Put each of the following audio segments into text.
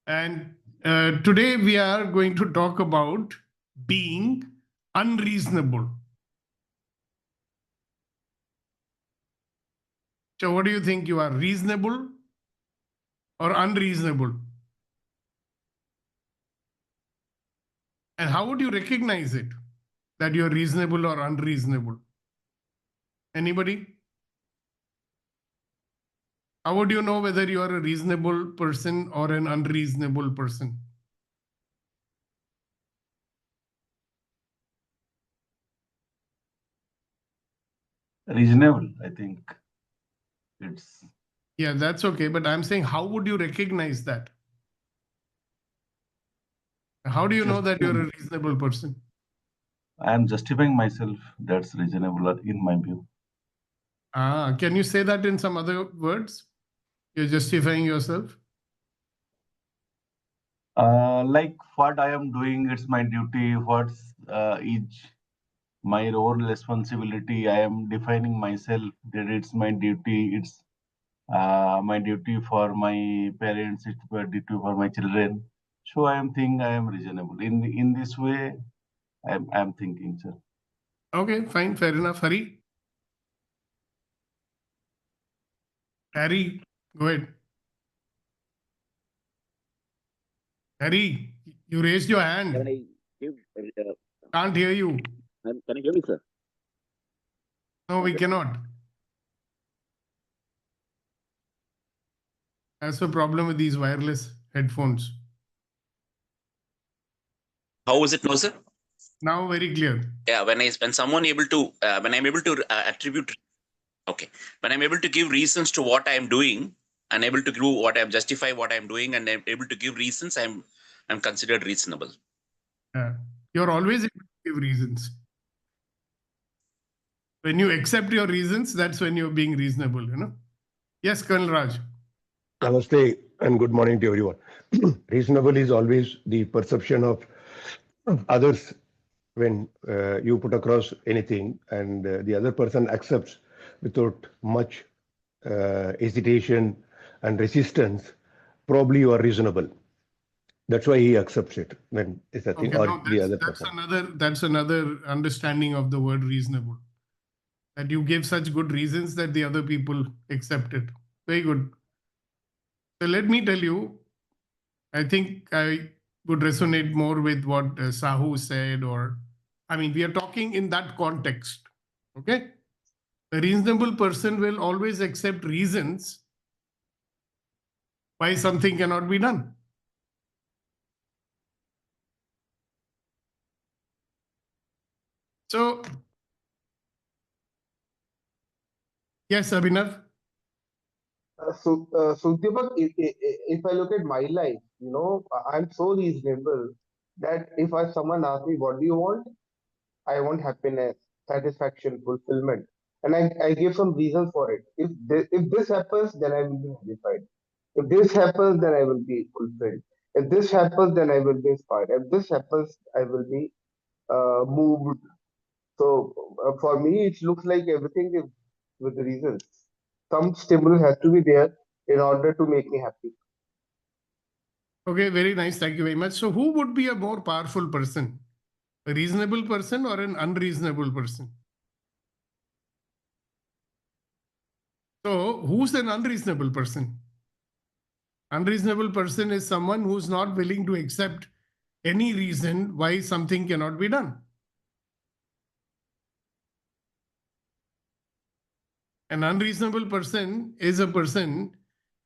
And today we are going to talk about being unreasonable. So what do you think? You are reasonable or unreasonable? And how would you recognize it, that you're reasonable or unreasonable? Anybody? How would you know whether you are a reasonable person or an unreasonable person? Reasonable, I think it's. Yeah, that's okay. But I'm saying, how would you recognize that? How do you know that you're a reasonable person? I am justifying myself. That's reasonable in my view. Can you say that in some other words? You're justifying yourself? Like what I am doing, it's my duty. What's is my role, responsibility? I am defining myself that it's my duty. It's my duty for my parents. It's my duty for my children. So I am thinking I am reasonable. In this way, I'm thinking, sir. Okay, fine, fair enough. Hari? Harry, go ahead. Harry, you raised your hand. Can I give? Can't hear you. Can you hear me, sir? No, we cannot. That's the problem with these wireless headphones. How is it now, sir? Now very clear. Yeah, when I'm able to attribute, okay, when I'm able to give reasons to what I'm doing, and able to do what I'm justify what I'm doing, and I'm able to give reasons, I'm considered reasonable. You're always able to give reasons. When you accept your reasons, that's when you're being reasonable, you know. Yes, Colonel Raj. Namaste and good morning to everyone. Reasonable is always the perception of others when you put across anything and the other person accepts without much hesitation and resistance. Probably you are reasonable. That's why he accepts it. When it's a thing, Okay, or no, the other person. That's another understanding of the word reasonable. That you give such good reasons that the other people accept it. Very good. So let me tell you, I think I would resonate more with what Sahu said, or, I mean, we are talking in that context. Okay? A reasonable person will always accept reasons why something cannot be done. So, yes, Abhinav. So Deepak, if I look at my life, I'm so reasonable that if someone asks me, what do you want? I want happiness, satisfaction, fulfillment. And I give some reasons for it. If this happens, then I will be satisfied. If this happens, then I will be fulfilled. If this happens, then I will be inspired. If this happens, I will be moved. So for me, it looks like everything is with reasons. Some stimulus has to be there in order to make me happy. Okay, very nice. Thank you very much. So, who would be a more powerful person? A reasonable person or an unreasonable person? So, who's an unreasonable person? Unreasonable person is someone who's not willing to accept any reason why something cannot be done. An unreasonable person is a person,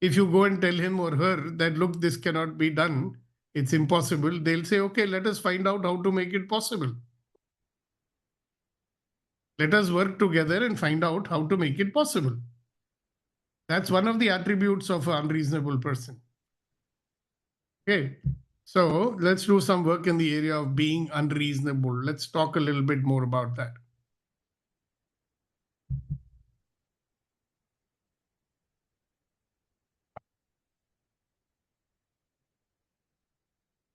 if you go and tell him or her that, look, this cannot be done, it's impossible, they'll say, okay, let us find out how to make it possible. Let us work together and find out how to make it possible. That's one of the attributes of an unreasonable person. Okay, so let's do some work in the area of being unreasonable. Let's talk a little bit more about that.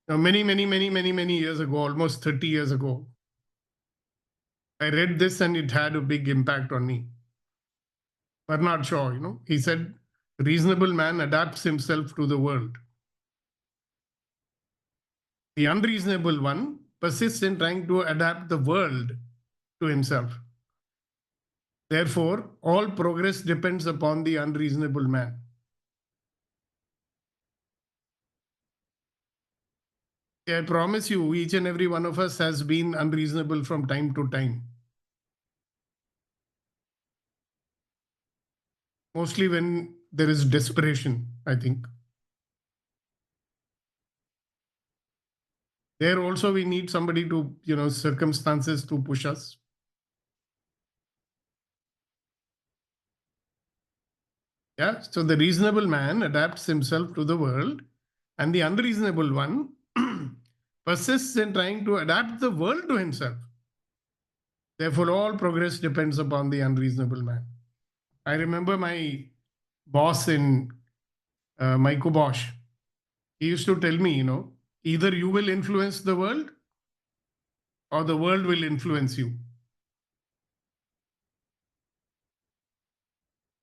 Now, many years ago, almost 30 years ago, I read this and it had a big impact on me. Bernard Shaw, he said, reasonable man adapts himself to the world. The unreasonable one persists in trying to adapt the world to himself. Therefore, all progress depends upon the unreasonable man. I promise you, each and every one of us has been unreasonable from time to time. Mostly when there is desperation, I think. There also we need somebody to, circumstances to push us. Yeah. So the reasonable man adapts himself to the world, and the unreasonable one persists in trying to adapt the world to himself. Therefore, all progress depends upon the unreasonable man. I remember my boss in Michael Bosch. He used to tell me, either you will influence the world or the world will influence you.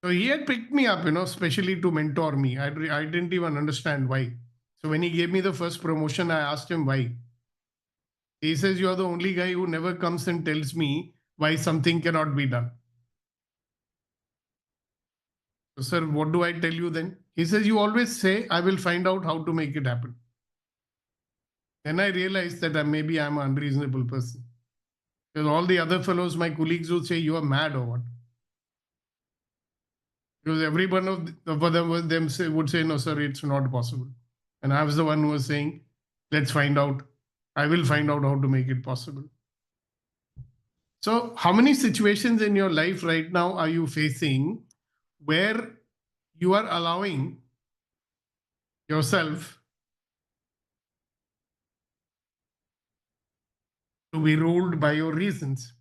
So he had picked me up, especially to mentor me. I didn't even understand why. So when he gave me the first promotion, I asked him why. He says, "You are the only guy who never comes and tells me why something cannot be done." So, sir, what do I tell you then? He says, "You always say, I will find out how to make it happen." Then I realized that maybe I'm an unreasonable person. Because all the other fellows, my colleagues, would say, "You are mad or what?" Because every one of them would say, "No, sir, it's not possible." And I was the one who was saying, "Let's find out. I will find out how to make it possible." So, how many situations in your life right now are you facing where you are allowing yourself to be ruled by your reasons?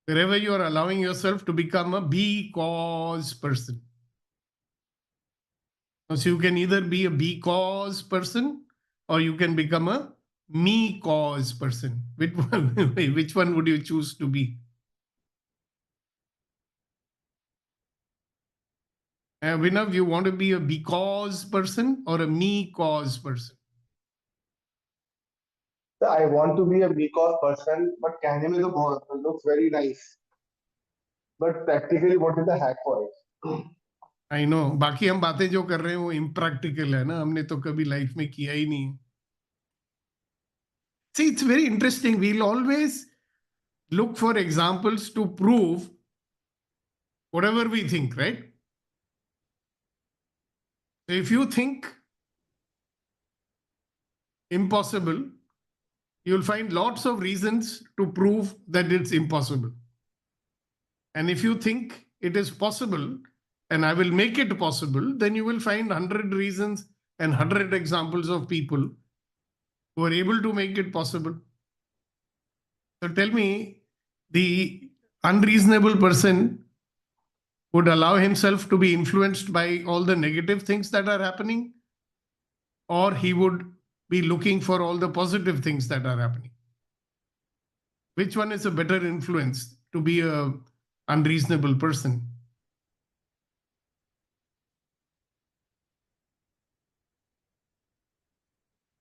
Wherever you are allowing yourself to become a because person. So you can either be a because person or you can become a me cause person. Which one would you choose to be? Vinav, you want to be a because person or a me cause person? I want to be a because person, but कहने में तो looks very nice. But practically, what is the hack for it? I know, बाकी हम बातें जो कर रहे हैं वो इम्प्रैक्टिकल है ना, हमने तो कभी लाइफ में किया ही नहीं. See, it's very interesting. We'll always look for examples to prove whatever we think, right? So if you think impossible, you'll find lots of reasons to prove that it's impossible. And if you think it is possible and I will make it possible, then you will find 100 reasons and 100 examples of people who are able to make it possible. So tell me, the unreasonable person would allow himself to be influenced by all the negative things that are happening, or he would be looking for all the positive things that are happening? Which one is a better influence to be a unreasonable person?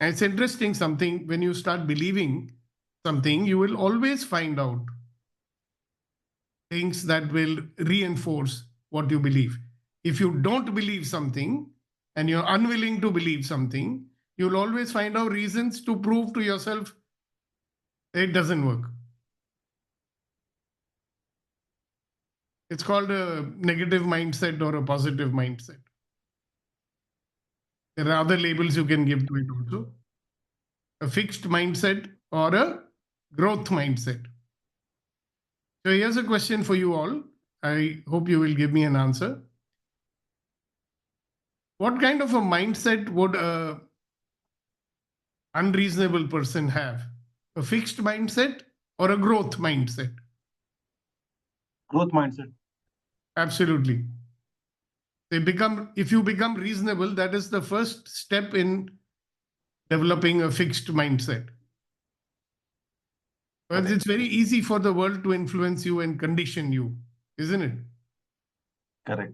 And it's interesting something, when you start believing something, you will always find out things that will reinforce what you believe. If you don't believe something and you're unwilling to believe something, you'll always find out reasons to prove to yourself it doesn't work. It's called a negative mindset or a positive mindset. There are other labels you can give to it also. A fixed mindset or a growth mindset. So here's a question for you all. I hope you will give me an answer. What kind of a mindset would a unreasonable person have? A fixed mindset or a growth mindset? Growth mindset. Absolutely. If you become reasonable, that is the first step in developing a fixed mindset. Well, it's very easy for the world to influence you and condition you, isn't it? Correct.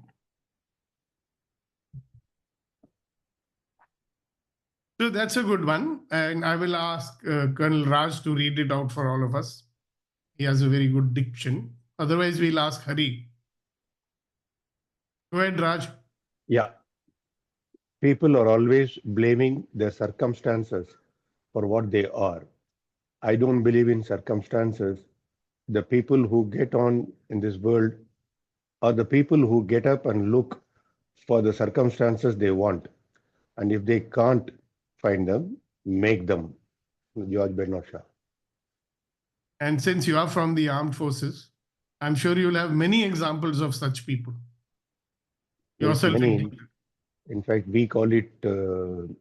So that's a good one. And I will ask Colonel Raj to read it out for all of us. He has a very good diction. Otherwise, we'll ask Hari. Go ahead, Raj. Yeah. People are always blaming their circumstances for what they are. I don't believe in circumstances. The people who get on in this world are the people who get up and look for the circumstances they want. And if they can't find them, make them. George Bernard Shaw. And since you are from the armed forces, I'm sure you'll have many examples of such people. Yes, Yourself many. included. In fact, we call it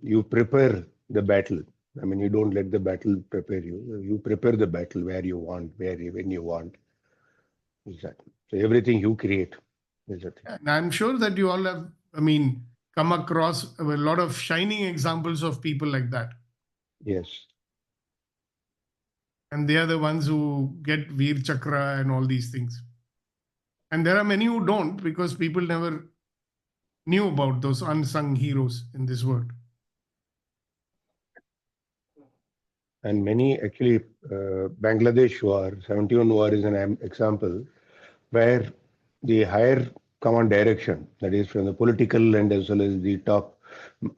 you prepare the battle. I mean, you don't let the battle prepare you. You prepare the battle where you want, when you want. Exactly. So everything you create is a thing. And I'm sure that you all have, come across a lot of shining examples of people like that. Yes. And they are the ones who get Veer Chakra and all these things. And there are many who don't, because people never knew about those unsung heroes in this world. And many actually, Bangladesh war, 71 war is an example where the higher command direction, that is from the political and as well as the top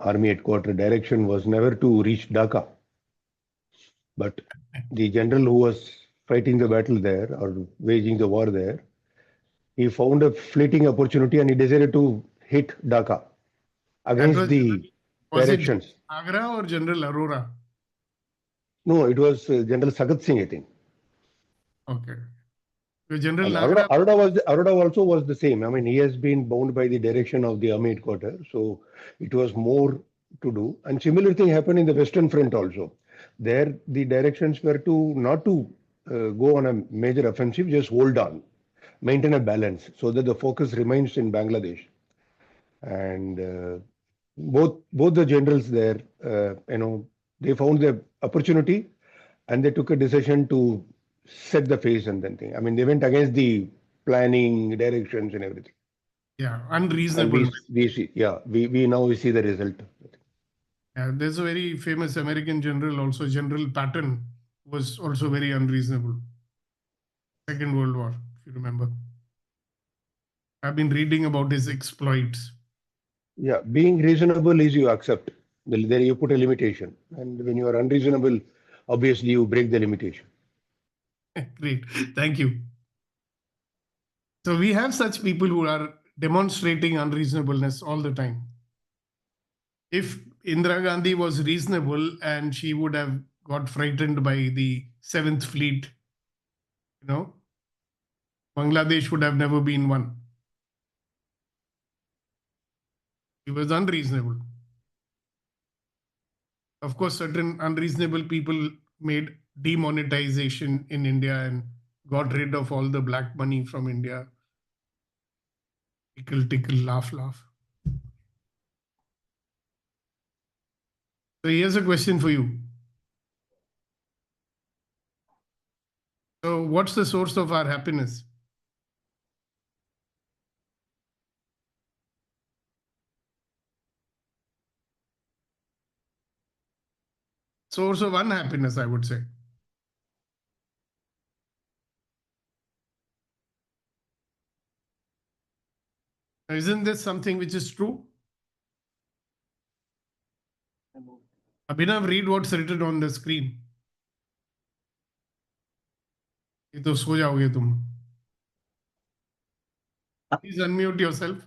army headquarters direction, was never to reach Dhaka. But the general who was fighting the battle there or waging the war there, he found a fleeting opportunity and he decided to hit Dhaka against the Was it directions. Agra or General Arora? No, it was General Sagat Singh, I think. Okay. So General And Nagra, Arora also was the same. I mean, he has been bound by the direction of the army headquarters, so it was more to do. And similar thing happened in the Western Front also. There, the directions were to not to go on a major offensive, just hold on, maintain a balance, so that the focus remains in Bangladesh. And both the generals there, they found the opportunity, and they took a decision to set the phase and then thing. I mean, they went against the planning, directions, and everything. yeah, And unreasonable. we see, yeah, we now see the result. Yeah, there's a very famous American general also, General Patton, was also very unreasonable. Second World War, if you remember. I've been reading about his exploits. Yeah, being reasonable is you accept. There you put a limitation, and when you are unreasonable, obviously you break the limitation. Great, thank you. So we have such people who are demonstrating unreasonableness all the time. If Indira Gandhi was reasonable and she would have got frightened by the 7th Fleet, Bangladesh would have never been one. He was unreasonable. Of course, certain unreasonable people made demonetization in India and got rid of all the black money from India. Tickle, tickle, laugh, laugh. So here's a question for you. So what's the source of our happiness? Source of unhappiness, I would say. Isn't this something which is true? Abhinav, read what's written on the screen. ये तो सो जाओगे तुम. Please unmute yourself.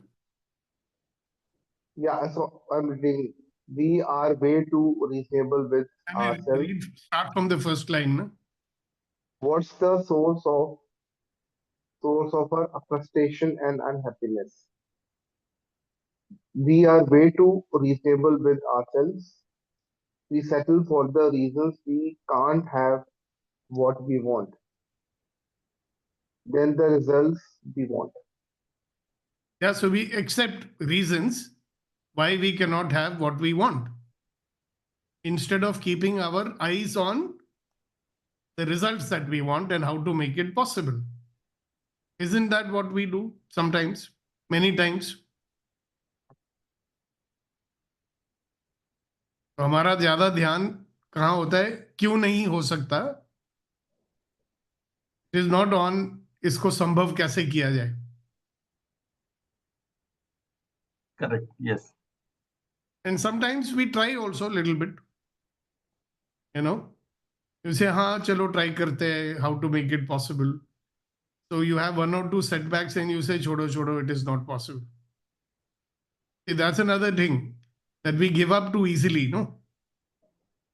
Yeah, so I'm reading. We are way too reasonable with ourselves. Start from the first line. No? What's the source of our frustration and unhappiness? We are way too reasonable with ourselves. We settle for the reasons we can't have what we want. Then the results we want. Yeah, so we accept reasons why we cannot have what we want, instead of keeping our eyes on the results that we want and how to make it possible. Isn't that what we do sometimes, many times? तो हमारा ज्यादा ध्यान कहाँ होता है, क्यों नहीं हो सकता, इट इज नॉट ऑन इसको संभव कैसे किया जाए. Correct. Yes. And sometimes we try also little bit, you know. You say, हाँ चलो try करते हैं, how to make it possible. So you have 1 or 2 setbacks and you say, छोड़ो छोड़ो, it is not possible. See, that's another thing that we give up too easily, no?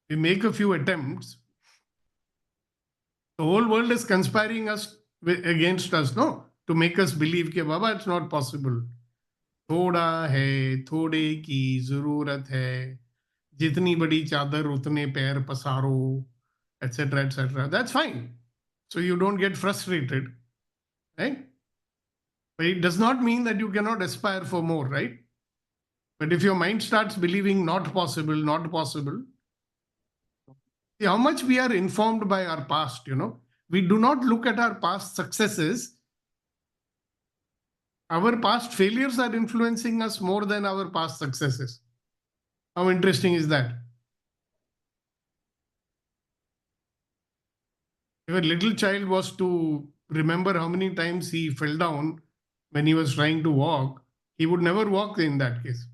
We make a few attempts. The whole world is conspiring against us, no? To make us believe कि बाबा it's not possible. थोड़ा है, थोड़े की जरूरत है, जितनी बड़ी चादर उतने पैर पसारो, etc., etc. That's fine. So you don't get frustrated, right? But it does not mean that you cannot aspire for more, right? But if your mind starts believing not possible, not possible, see how much we are informed by our past, you know. We do not look at our past successes. Our past failures are influencing us more than our past successes. How interesting is that? If a little child was to remember how many times he fell down when he was trying to walk, he would never walk in that case.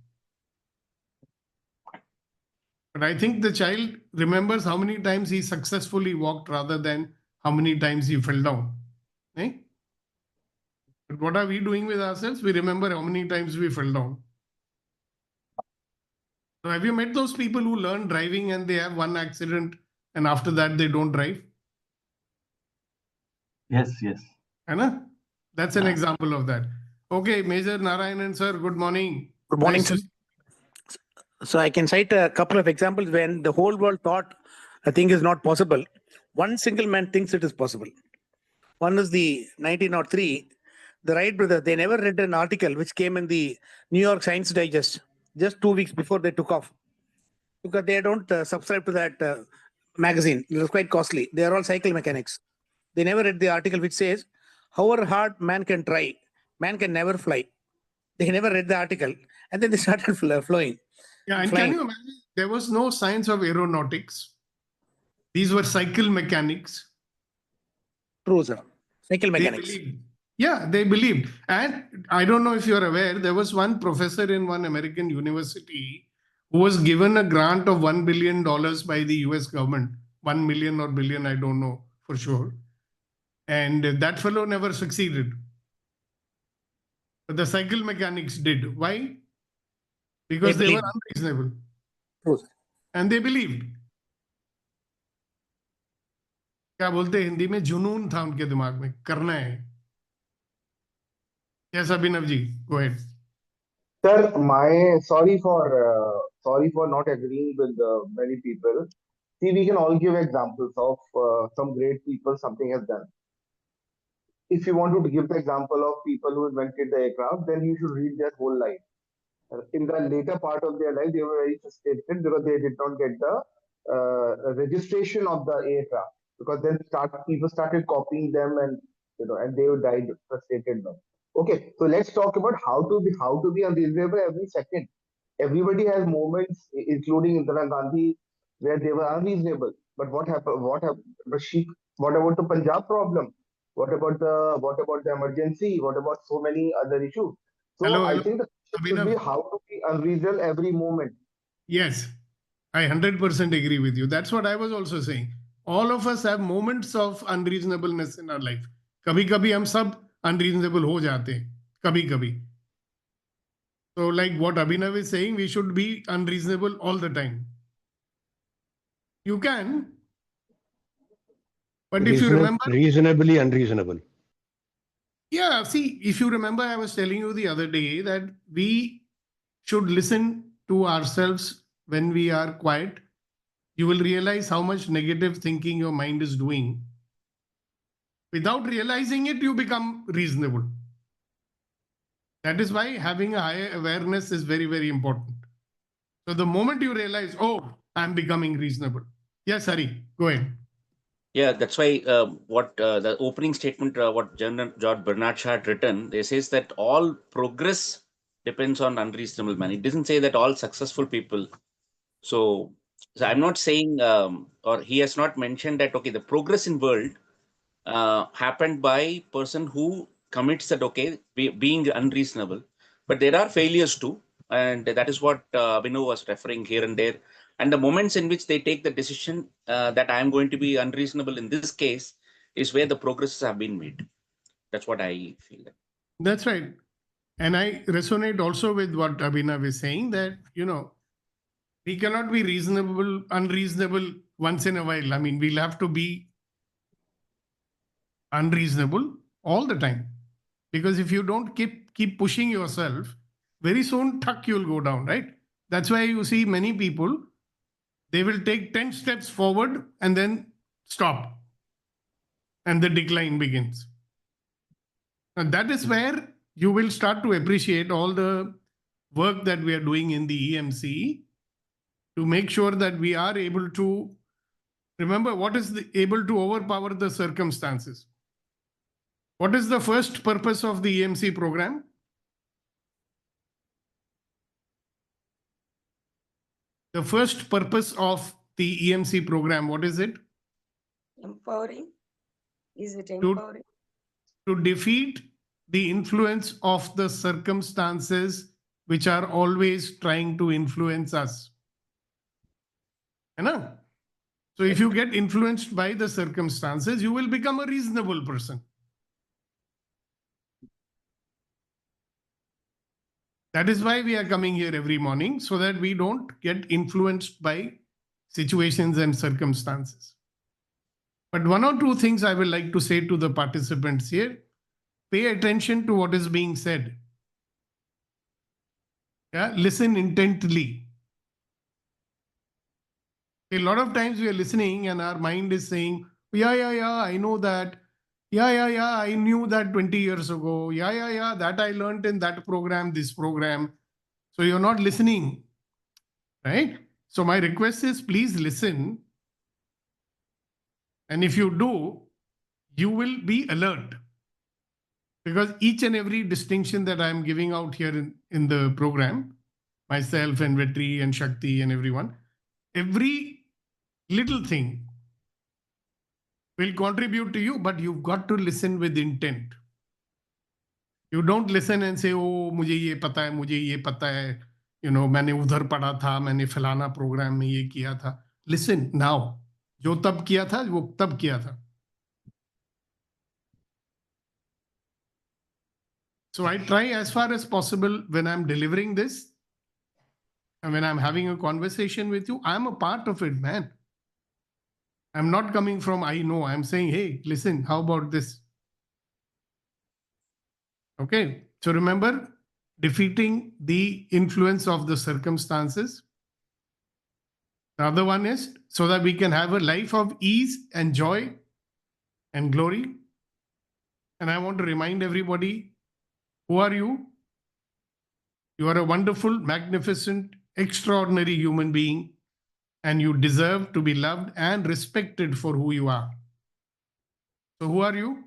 But I think the child remembers how many times he successfully walked rather than how many times he fell down. Eh? But what are we doing with ourselves? We remember how many times we fell down. So have you met those people who learn driving and they have one accident and after that they don't drive? Yes. Yes. Anna? That's an example of that. Okay, Major Narayanan sir, good morning. Good morning, Nice to sir. So I can cite a couple of examples when the whole world thought a thing is not possible. One single man thinks it is possible. One is the 1903, the Wright brothers. They never read an article which came in the New York Science Digest just 2 weeks before they took off, because they don't subscribe to that magazine. It was quite costly. They are all cycle mechanics. They never read the article which says, however hard man can try, man can never fly. They never read the article, and then they started flying. Yeah, and flying. can you imagine? There was no science of aeronautics. These were cycle mechanics. True, sir. Cycle They mechanics. believed. Yeah, they believed. And I don't know if you're aware, there was one professor in one American university who was given a grant of $1 billion by the US government. 1 million or billion, I don't know for sure. And that fellow never succeeded. But the cycle mechanics did. Why? Because they were unreasonable. True, sir. And they believed. क्या बोलते हैं हिंदी में, जुनून था उनके दिमाग में, करना है. Yes, Abhinav ji, go ahead. Sir, sorry for not agreeing with many people. See, we can all give examples of some great people something has done. If you want to give the example of people who invented the aircraft, then you should read their whole life. In the later part of their life, they were very frustrated because they did not get the registration of the aircraft. Because then people started copying them, and and they died frustrated. Okay, so let's talk about how to be unreasonable every second. Everybody has moments, including Indira Gandhi, where they were unreasonable. But what happened? What about the Punjab problem? What about the emergency? What about so many other issues? So Hello, I hello. think the question should be how to be unreasonable every moment. Yes, I 100% agree with you. That's what I was also saying. All of us have moments of unreasonableness in our life. कभी-कभी हम सब unreasonable हो जाते हैं, कभी-कभी. So like what Abhinav is saying, we should be unreasonable all the time. You can, but if you remember, Reasonably unreasonable. yeah, see, if you remember, I was telling you the other day that we should listen to ourselves when we are quiet. You will realize how much negative thinking your mind is doing. Without realizing it, you become reasonable. That is why having a higher awareness is very, very important. So the moment you realize, oh, I'm becoming reasonable. Yes, Hari, go ahead. Yeah, that's why what the opening statement, what George Bernard Shaw had written, they says that all progress depends on unreasonable man. It doesn't say that all successful people. So So I'm not saying, or he has not mentioned that, okay, the progress in world happened by person who commits that, okay, being unreasonable. But there are failures too. And that is what Abhinav was referring here and there. And the moments in which they take the decision that I am going to be unreasonable in this case is where the progresses have been made. That's what I feel. That's right. And I resonate also with what Abhinav is saying, that, we cannot be unreasonable once in a while. I mean, we'll have to be unreasonable all the time. Because if you don't keep pushing yourself, very soon, you'll go down, right? That's why you see many people, they will take 10 steps forward and then stop. And the decline begins. And that is where you will start to appreciate all the work that we are doing in the EMC to make sure that we are able to remember what is able to overpower the circumstances. What is the first purpose of the EMC program? The first purpose of the EMC program, what is it? Empowering. Is it empowering? To defeat the influence of the circumstances which are always trying to influence us. So if you get influenced by the circumstances, you will become a reasonable person. That is why we are coming here every morning, so that we don't get influenced by situations and circumstances. But one or two things I would like to say to the participants here. Pay attention to what is being said. Yeah, listen intently. A lot of times we are listening and our mind is saying, yeah, I know that. Yeah, I knew that 20 years ago. Yeah, that I learned in that program, this program. So you're not listening, right? So my request is, please listen. And if you do, you will be alert. Because each and every distinction that I'm giving out here in the program, myself and Vetri and Shakti and everyone, every little thing will contribute to you, but you've got to listen with intent. You don't listen and say, oh, मुझे ये पता है, मुझे ये पता है, मैंने उधर पढ़ा था, मैंने फलाना प्रोग्राम में ये किया था. Listen now. जो तब किया था, वो तब किया था. So I try as far as possible when I'm delivering this and when I'm having a conversation with you, I'm a part of it, man. I'm not coming from, I know. I'm saying, hey, listen, how about this? Okay. So remember, defeating the influence of the circumstances. The other one is so that we can have a life of ease and joy and glory. And I want to remind everybody, who are you? You are a wonderful, magnificent, extraordinary human being, and you deserve to be loved and respected for who you are. So who are you?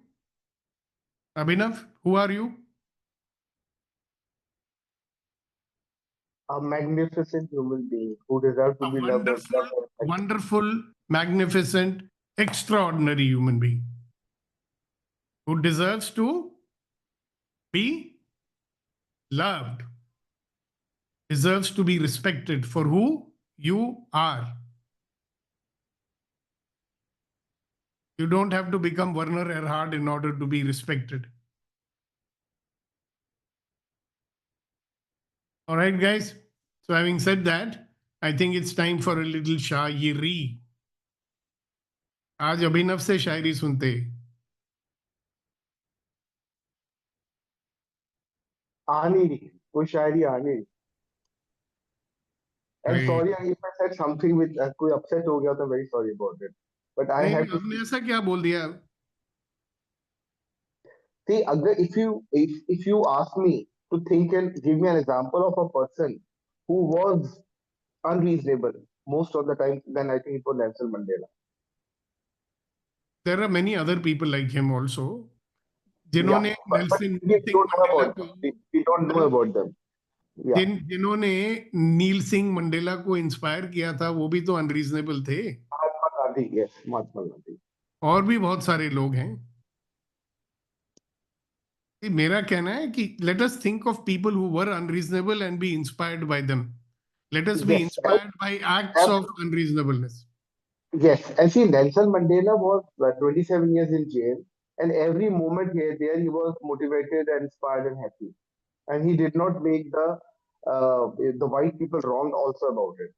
Abhinav, who are you? A magnificent human being who deserves to A be loved and respected. wonderful, magnificent, extraordinary human being who deserves to be loved, deserves to be respected for who you are. You don't have to become Werner Erhard in order to be respected. All right, guys. So having said that, I think it's time for a little शायरी. आज अभिनव से शायरी सुनते. आनी नहीं, कोई शायरी आनी नहीं. I'm Great. sorry if I said something with कोई upset हो गया तो very sorry about it. But I नहीं, have to आपने ऐसा क्या बोल दिया? see, अगर if you ask me to think and give me an example of a person who was unreasonable most of the time, then I think it was Nelson Mandela. There are many other people like him also. जिन्होंने But Nelson we don't know Mandela about को them. We don't know about them. Yeah. जिन्होंने नील Singh Mandela को inspire किया था वो भी तो unreasonable थे, Mahatma Gandhi, yes, Mahatma Gandhi. और भी बहुत सारे लोग हैं. मेरा कहना है कि let us think of people who were unreasonable and be inspired by them. Let us be Yes, inspired by acts of unreasonableness. yes. And see, Nelson Mandela was 27 years in jail, and every moment here, there, he was motivated and inspired and happy. And he did not make the white people wrong also about it.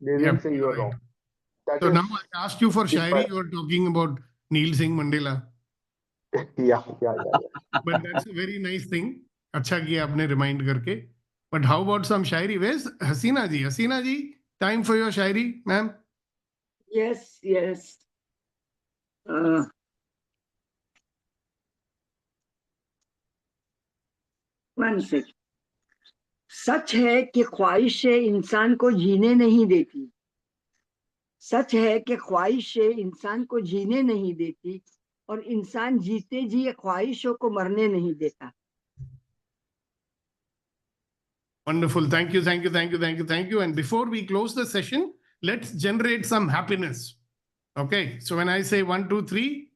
They didn't Yep, say you you're are right. wrong. That So is, now I asked you for shairi, inspired. you're talking about Neil Singh Mandela. Yeah. But that's a very nice thing. अच्छा किया आपने remind करके. But how about some shairi? Where's Hasina ji? Hasina ji, time for your shairi, ma'am. Yes, yes. One second. सच है कि ख्वाहिशें इंसान को जीने नहीं देती. सच है कि ख्वाहिशें इंसान को जीने नहीं देती और इंसान जीते जी ख्वाहिशों को मरने नहीं देता. Wonderful. Thank you, thank you, thank you, thank you, thank you. And before we close the session, let's generate some happiness. Okay. So when I say 1, 2, 3,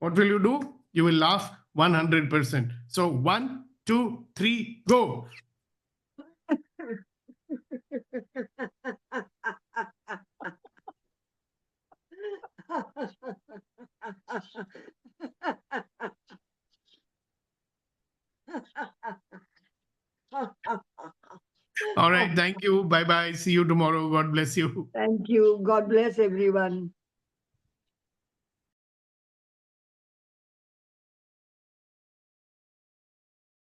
what will you do? You will laugh 100%. So 1, 2, 3, go. All right. Thank you. Bye bye. See you tomorrow. God bless you. Thank you. God bless everyone.